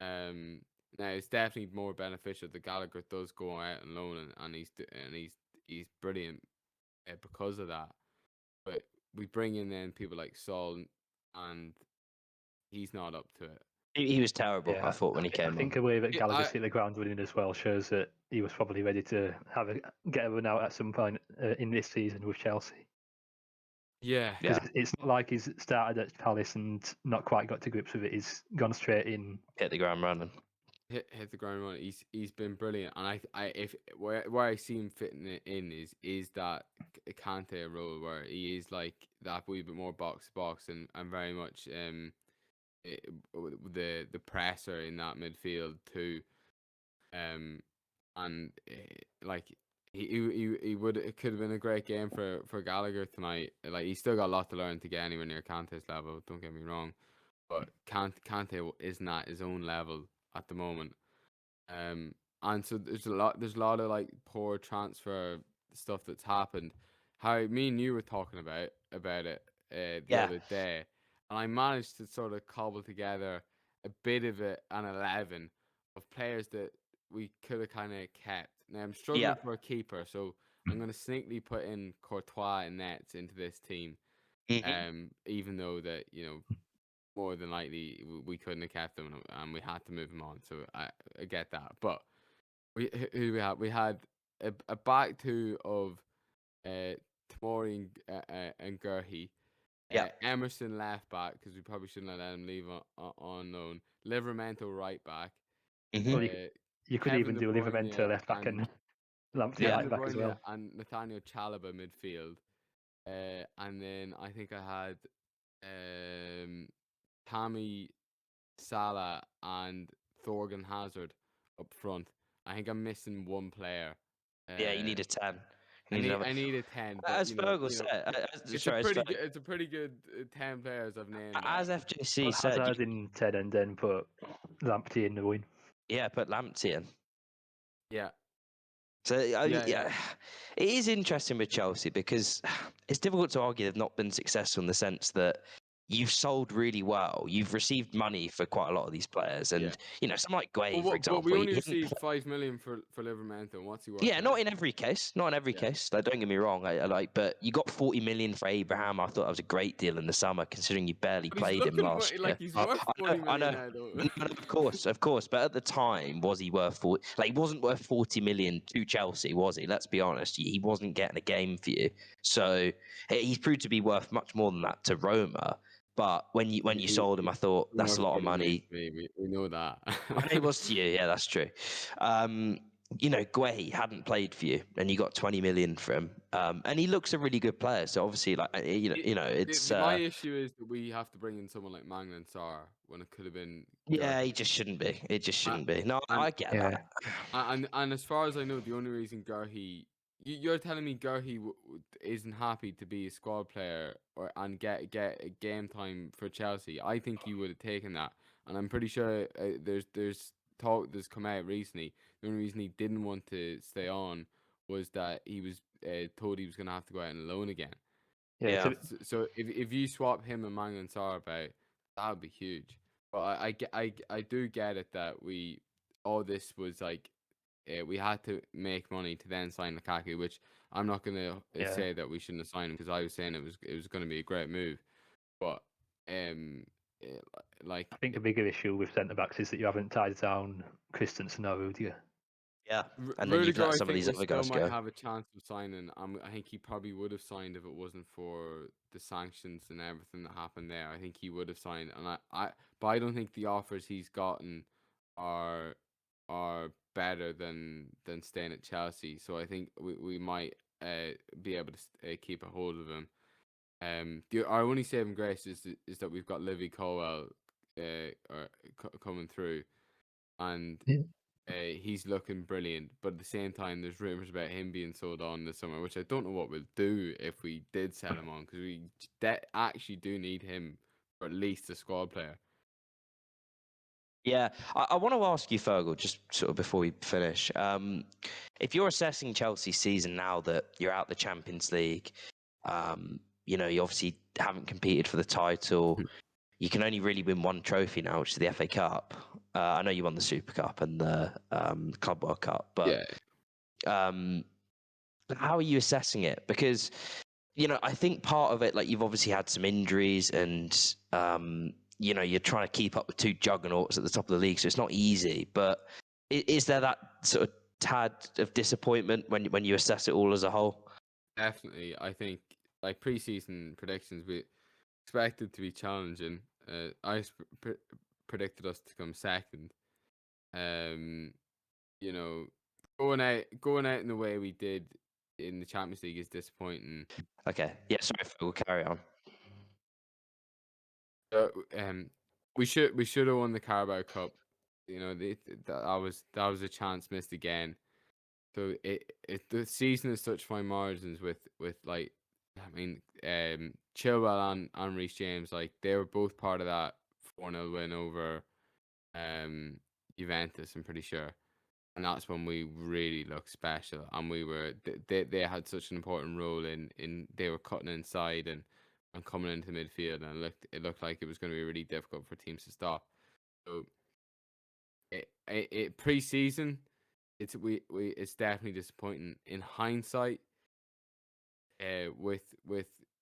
C: Now it's definitely more beneficial that Gallagher does go out on loan, and he's brilliant because of that. But we bring in then people like Saul, and he's not up to it.
A: He was terrible. I thought when he came.
D: I think the way that Gallagher hit the ground running as well shows that he was probably ready to get a run out at some point in this season with Chelsea.
C: Yeah,
D: because it's not like he's started at Palace and not quite got to grips with it. He's gone straight in,
A: hit the ground running.
C: Hit the ground running. He's been brilliant, and where I see him fitting it in is that Kante role where he is like that wee bit more box to box and very much the presser in that midfield too, and like he would, it could have been a great game for Gallagher tonight. Like, he's still got a lot to learn to get anywhere near Kante's level. Don't get me wrong, but Kante isn't at his own level at the moment. And so there's a lot of like poor transfer stuff that's happened. How me and you were talking about it the other day, and I managed to sort of cobble together a bit of an 11 of players that we could have kind of kept. Now I'm struggling for a keeper, so I'm going to sneakily put in Courtois and Nets into this team. Even though that, more than likely we couldn't have kept them, and we had to move them on. So I get that, but who do we had? We had a back two of Tomori and Gerhi. Emerson left back, because we probably shouldn't have let him leave on loan. Livramento right back.
D: Well, you could even do Livramento left back and Lamptey right back as well.
C: And Nathaniel Chalobah midfield. And then I think I had Tammy, Salah, and Thorgan Hazard up front. I think I'm missing one player.
A: You need a 10.
C: I need a 10. But,
A: as Fergal said,
C: it's a pretty good 10 players I've named.
A: As FJC said,
D: Hazard in 10 and then put Lamptey in the win.
A: Yeah, put Lamptey in.
C: Yeah.
A: So it is interesting with Chelsea, because it's difficult to argue they've not been successful in the sense that you've sold really well. You've received money for quite a lot of these players, and someone like Gueye, for example.
C: But we only received $5 million for Livramento. What's he worth?
A: Yeah, not in every case. Not in every case. Like, don't get me wrong. But you got $40 million for Abraham. I thought that was a great deal in the summer, considering you barely played him last year.
C: Like, he's worth $40 million now, though.
A: No, of course. But at the time, was he worth 40? Like, he wasn't worth $40 million to Chelsea, was he? Let's be honest. He wasn't getting a game for you. So he's proved to be worth much more than that to Roma. But when you sold him, I thought that's a lot of money.
C: We know that.
A: It was to you, yeah, that's true. Gueye hadn't played for you, and you got 20 million for him, and he looks a really good player. So obviously, like it's
C: my issue is that we have to bring in someone like Magnan Sarr when it could have been.
A: Yeah, he just shouldn't be. It just shouldn't be. No, I get that.
C: And as far as I know, the only reason Gerhi, you're telling me Gerhi isn't happy to be a squad player and get a game time for Chelsea. I think he would have taken that, and I'm pretty sure there's talk that's come out recently. The only reason he didn't want to stay on was that he was told he was going to have to go out on loan again.
A: Yeah.
C: So if you swap him and Magnan Sarr about, that would be huge. But I do get it that all this was like we had to make money to then sign Lukaku, which I'm not going to say that we shouldn't have signed him, because I was saying it was going to be a great move, but like
D: I think the bigger issue with centre backs is that you haven't tied down Christensen or Rudiger.
A: Yeah, and then you've
C: Rudiger,
A: let
C: I
A: some of
C: think
A: these
C: we
A: other
C: still
A: guys
C: might
A: go.
C: have a chance of signing. I think he probably would have signed if it wasn't for the sanctions and everything that happened there. I think he would have signed, and but I don't think the offers he's gotten are better than staying at Chelsea. So I think we might be able to keep a hold of him. Our only saving grace is that we've got Livy Colwell coming through, and he's looking brilliant. But at the same time, there's rumors about him being sold on this summer, which I don't know what we'll do if we did sell him on, because we actually do need him for at least a squad player.
A: Yeah, I want to ask you, Fergal, just sort of before we finish. If you're assessing Chelsea's season now that you're out the Champions League, you obviously haven't competed for the title. You can only really win one trophy now, which is the FA Cup. I know you won the Super Cup and the Club World Cup, but how are you assessing it? Because I think part of it, like, you've obviously had some injuries, and you're trying to keep up with two juggernauts at the top of the league, so it's not easy. But is there that sort of tad of disappointment when you assess it all as a whole?
C: Definitely. I think, like, pre-season predictions, we expected to be challenging. I predicted us to come second. Going out in the way we did in the Champions League is disappointing.
A: Okay. Yeah, sorry, Phil, we'll carry on.
C: We should have won the Carabao Cup. That was a chance missed again. So the season is such fine margins with like, Chilwell and Reece James, like, they were both part of that 4-0 win over Juventus, I'm pretty sure. And that's when we really looked special, and they had such an important role in they were cutting inside and coming into midfield, and it looked like it was going to be really difficult for teams to stop. So pre-season, it's definitely disappointing. In hindsight, with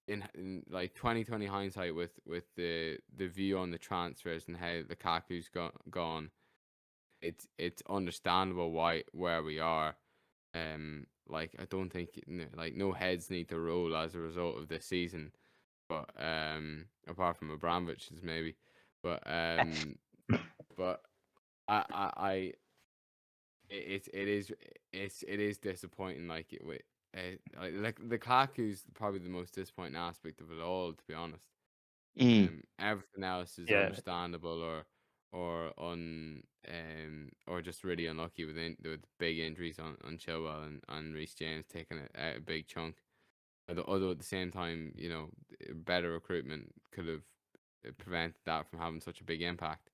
C: in like 2020 hindsight, with the view on the transfers and how Lukaku's gone, it's understandable where we are. Like, I don't think like no heads need to roll as a result of this season, but apart from Abramovich's maybe, but but I it is disappointing. Like, like Lukaku's probably the most disappointing aspect of it all, to be honest. Everything else is understandable or just really unlucky with big injuries on Chilwell and Reece James taking a big chunk. Although at the same time, better recruitment could have prevented that from having such a big impact.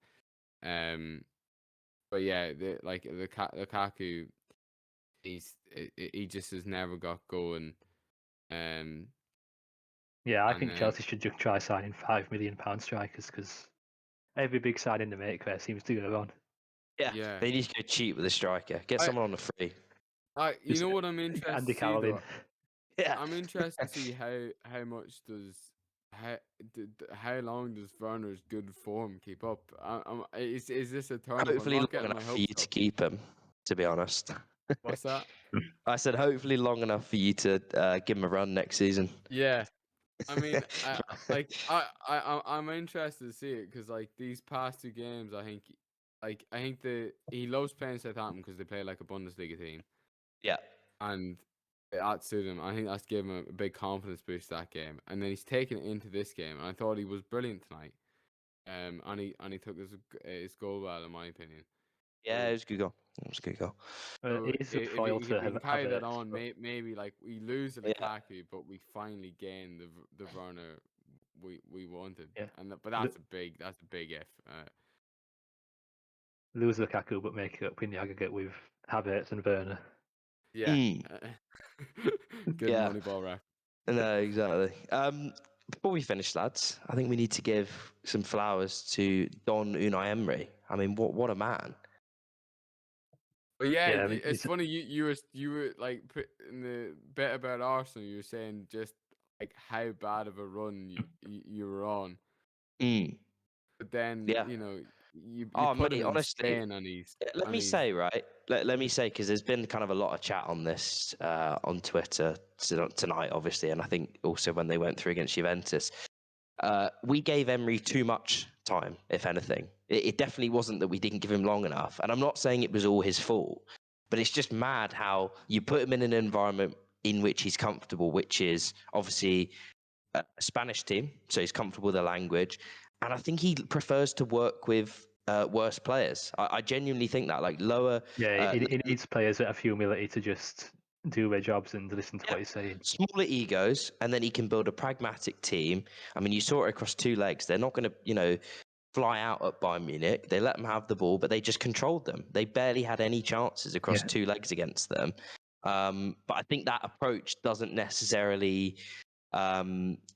C: But yeah, Lukaku, he just has never got going.
D: Yeah, I think Chelsea should just try signing £5 million strikers, because every big signing they make there seems to go wrong.
A: Yeah, they need to go cheap with a striker. Get someone on the free.
C: You know what I'm interested
D: Andy
C: to see, though?
A: Yeah,
C: I'm interested to see how much how long does Werner's good form keep up? Is this a turn?
A: hopefully long enough for you to keep him, to be honest.
C: What's that?
A: I said hopefully long enough for you to give him a run next season.
C: Yeah, I mean, I'm interested to see it, because, like, these past two games, I think he loves playing Southampton because they play like a Bundesliga team.
A: Yeah,
C: and that suited him. I think that's given him a big confidence boost that game, and then he's taken it into this game, and I thought he was brilliant tonight. And he took his goal well, in my opinion.
A: Yeah, it was a good goal. It was a good goal.
C: So
D: it is a foil
C: if
D: to
C: we can carry that
D: Havertz,
C: on,
D: but
C: maybe like we lose the Lukaku, but we finally gain the Werner we wanted.
D: Yeah.
C: But that's a big if.
D: lose Lukaku, but make it up in the aggregate with Havertz and Werner.
C: Yeah. Good
A: Yeah.
C: Moneyball ref.
A: No, exactly. Before we finish, lads, I think we need to give some flowers to Don Unai Emery. I mean, what a man.
C: But yeah,
D: Yeah, I mean,
C: it's funny. You were like in the bit about Arsenal. You were saying just like how bad of a run you were on.
A: Mm,
C: But then
A: yeah.
C: you
A: Oh,
C: put
A: mate,
C: him in
A: honestly,
C: Spain and he's
A: let me say, right? Let me say, because there's been kind of a lot of chat on this on Twitter tonight, obviously, and I think also when they went through against Juventus. We gave Emery too much time, if anything. It definitely wasn't that we didn't give him long enough. And I'm not saying it was all his fault, but it's just mad how you put him in an environment in which he's comfortable, which is obviously a Spanish team, so he's comfortable with the language. And I think he prefers to work with worse players. I genuinely think that, like lower.
D: yeah, he needs players that have humility to just do their jobs and listen to
A: Yeah,
D: what he's saying.
A: smaller egos, and then he can build a pragmatic team. I mean, you saw it across two legs. They're not going to, fly out at Bayern Munich. They let them have the ball, but they just controlled them. They barely had any chances across
D: Yeah.
A: two legs against them. But I think that approach doesn't necessarily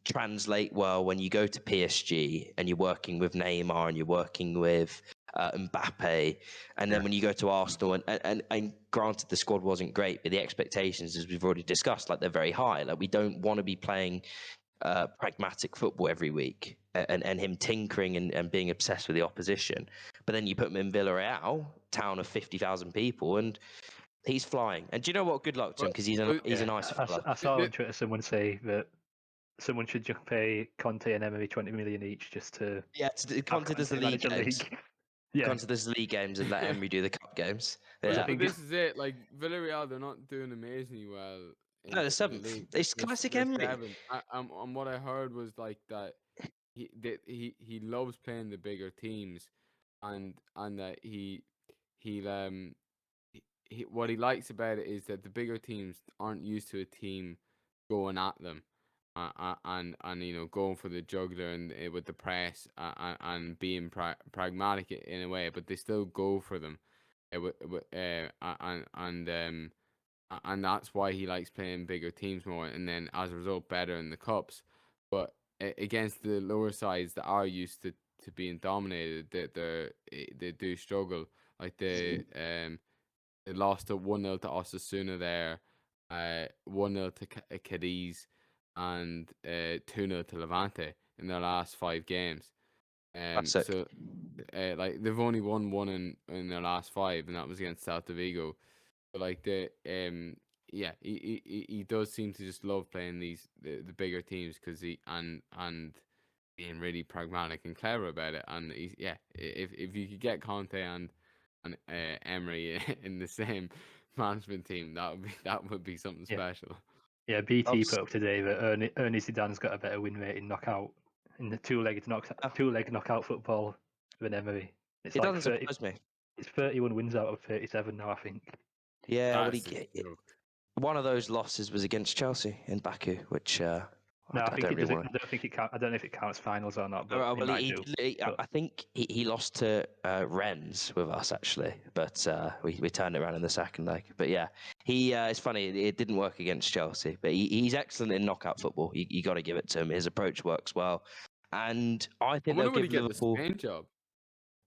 A: translate well when you go to PSG and you're working with Neymar and you're working with Mbappe, and then when you go to Arsenal and granted the squad wasn't great, but the expectations, as we've already discussed, like they're very high. Like we don't want to be playing pragmatic football every week and him tinkering and being obsessed with the opposition. But then you put him in Villarreal, town of 50,000 people, and he's flying. And do you know what? Good luck to him because he's a nice fella.
D: I saw on Twitter someone say that someone should just pay Conte and Emery 20 million each just to
A: Yeah,
D: have
A: Conte does the
D: Conte
A: league
D: manage a
A: games.
D: league. Yeah,
A: Conte does the league games and let Emery do the cup games.
D: Because I
A: Yeah.
C: But
D: think
C: this is it. Like Villarreal, they're not doing amazingly well
A: No, the
C: in the
A: seventh.
C: league.
A: It's classic
C: They're
A: Emery.
C: seventh. And what I heard was like that he loves playing the bigger teams, and that what he likes about it is that the bigger teams aren't used to a team going at them, and going for the jugular and with the press, and being pragmatic in a way, but they still go for them, and that's why he likes playing bigger teams more, and then as a result, better in the cups. But against the lower sides that are used to being dominated, they do struggle. Like they lost 1-0 to Osasuna there, 1-0 to Cadiz, and 2-0 to Levante in their last 5 games.
A: Classic.
C: So like they've only won one in their last 5, and that was against Celta Vigo. But like yeah, he does seem to just love playing the bigger teams because and being really pragmatic and clever about it. And if you could get Conte and Emery in the same management team, that would be something
D: yeah,
C: special.
D: yeah. BT put up today that Ernie Zidane's got a better win rate in the two-legged knockout football than Emery. It's
A: It
D: like
A: doesn't
D: 30.
A: surprise me.
D: It's 31 wins out of 37 now, I think.
A: Yeah, well,
C: That's a joke.
A: one of those losses was against Chelsea in Baku, which
D: No, I
A: I
D: think
A: don't
D: it
A: really
D: doesn't.
A: want
D: I don't think it count. I don't know if it counts finals or not, but
A: to.
D: it
A: Well,
D: might do. But
A: I think he lost to Rennes with us actually, but we turned it around in the second leg. But yeah, it's funny. It didn't work against Chelsea, but he's excellent in knockout football. You got to give it to him. His approach works well, and I
C: I
A: think they'll
C: wonder would he
A: give
C: get the
A: Liverpool.
C: Spain job?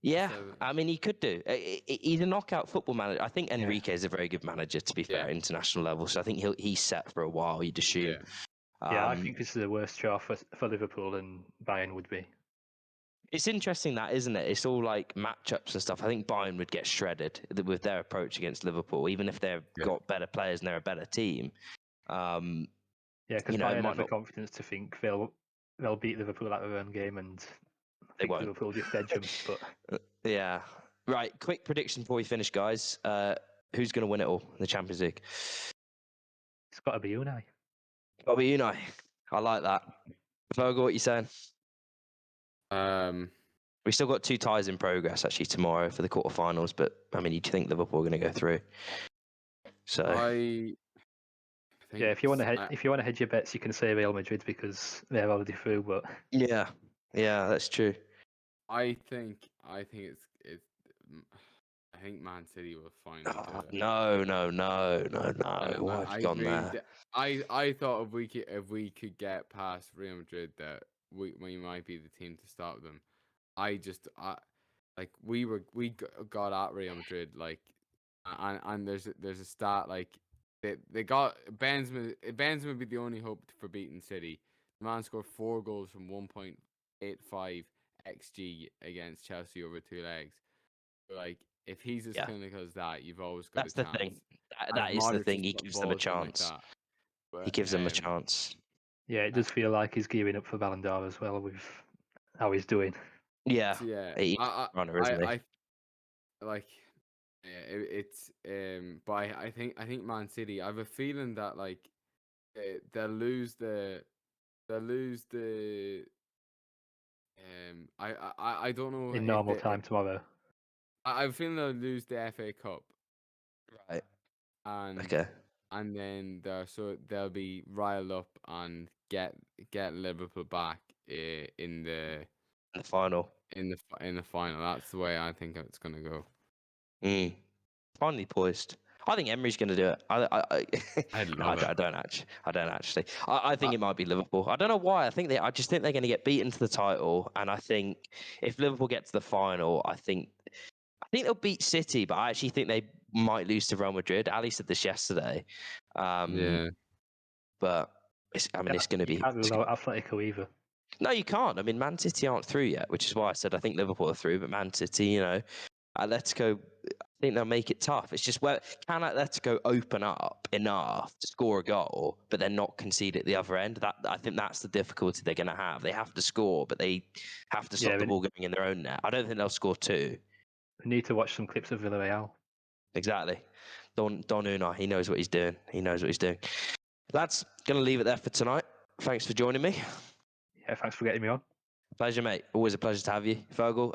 A: Yeah,
C: So,
A: I mean, he could do. He's a knockout football manager. I think
D: yeah,
A: Enrique is a very good manager, to be fair,
C: yeah,
A: at international level. So I think he's set for a while. You'd assume.
D: yeah, I think this is the worst draw for Liverpool and Bayern would be.
A: It's interesting that, isn't it? It's all like matchups and stuff. I think Bayern would get shredded with their approach against Liverpool, even if they've
C: yeah.
A: got better players and they're a better team.
D: Yeah, because
A: It
D: Bayern
A: might
D: have the
A: not.
D: confidence to think they'll beat Liverpool at their own game, and I
A: They
D: think
A: won't.
D: Liverpool just edge them. But
A: Yeah. Right. Quick prediction before we finish, guys. Who's going to win it all in the Champions League?
D: it's got to be Unai.
A: Bobby Unai. I like that. Virgo, what you saying? We still got 2 ties in progress actually tomorrow for the quarterfinals, but I mean, you'd think Liverpool are going to go through. So
C: I think
D: Yeah, if you want to hedge your bets, you can say Real Madrid because they're already through. But
A: yeah, that's true.
C: I think it's I think Man City will finally do it.
A: No.
C: And
A: Why have
C: I
A: you gone
C: really,
A: there?
C: I thought if we could get past Real Madrid, that we might be the team to stop them. I like we got at Real Madrid like and there's a stat like they got Benzema. Benzema would be the only hope for beating City. The man scored 4 goals from 1.85 xG against Chelsea over 2 legs. Like, if he's as clinical as that, you've always got
A: That's
C: a
A: the
C: chance.
A: thing.
C: And
A: That
C: if
A: is the
C: Modric
A: thing.
C: is
A: He
C: putting
A: gives them a
C: balls in like
A: chance.
C: that,
A: He
C: but
A: gives them a chance.
D: Yeah, it does feel like he's gearing up for Ballon d'Or as well with how he's doing.
A: Yeah.
C: so yeah,
A: He's a runner, isn't he?
C: I like. Yeah, it's but I think Man City. I have a feeling that like they'll lose the I don't know
D: In
C: if
D: normal time tomorrow.
C: I have a feeling they'll lose the FA Cup
A: Right.
C: and
A: Okay.
C: and then they'll be riled up and get Liverpool back in the
A: The final.
C: in the final. That's the way I think it's gonna go.
A: Finally poised. I think Emery's going to do it.
C: I'd
A: No,
C: love it.
A: I don't actually. I don't actually. I think it might be Liverpool. I don't know why. I just think they're going to get beaten to the title, and I think if Liverpool get to the final, I think they'll beat City, but I actually think they might lose to Real Madrid. Ali said this yesterday.
C: Yeah.
A: But it's going to
D: You
A: be.
D: can't rule out Atletico either.
A: No, you can't. I mean, Man City aren't through yet, which is why I said I think Liverpool are through, but Man City, Atletico, I think they'll make it tough. It's just can Atletico open up enough to score a goal, but then not concede at the other end? I think that's the difficulty they're going to have. They have to score, but they have to stop the ball going in their own net. I don't think they'll score 2.
D: We need to watch some clips of Villarreal.
A: Exactly. Don Unai, he knows what he's doing. Lads, going to leave it there for tonight. Thanks for joining me.
D: Yeah, thanks for getting me on.
A: Pleasure, mate. Always a pleasure to have you, Fergal.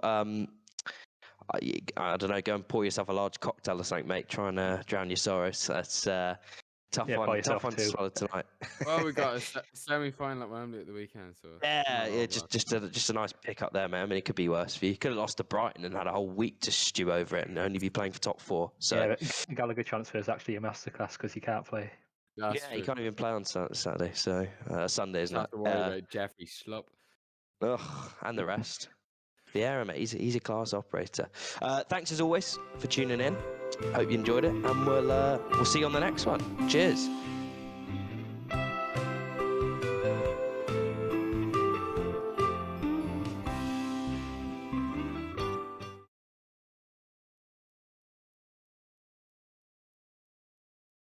A: I don't know, go and pour yourself a large cocktail or something, mate. Try and drown your sorrows. That's tough one to swallow tonight.
C: Well, we got a semi-final at Wembley at the weekend, so
A: just a nice pick up there, man. I mean, it could be worse for you. You could have lost to Brighton and had a whole week to stew over it and only be playing for top 4. So
D: yeah, Gallagher transfer is actually a masterclass because he can't play.
C: That's true.
A: He can't even play on Saturday, so Sunday is not.
C: Have to worry about Jeffrey Schlupp.
A: Ugh, and the rest. Vieira, mate, he's a class operator. Thanks as always for tuning in. Hope you enjoyed it, and we'll see you on the next one. Cheers.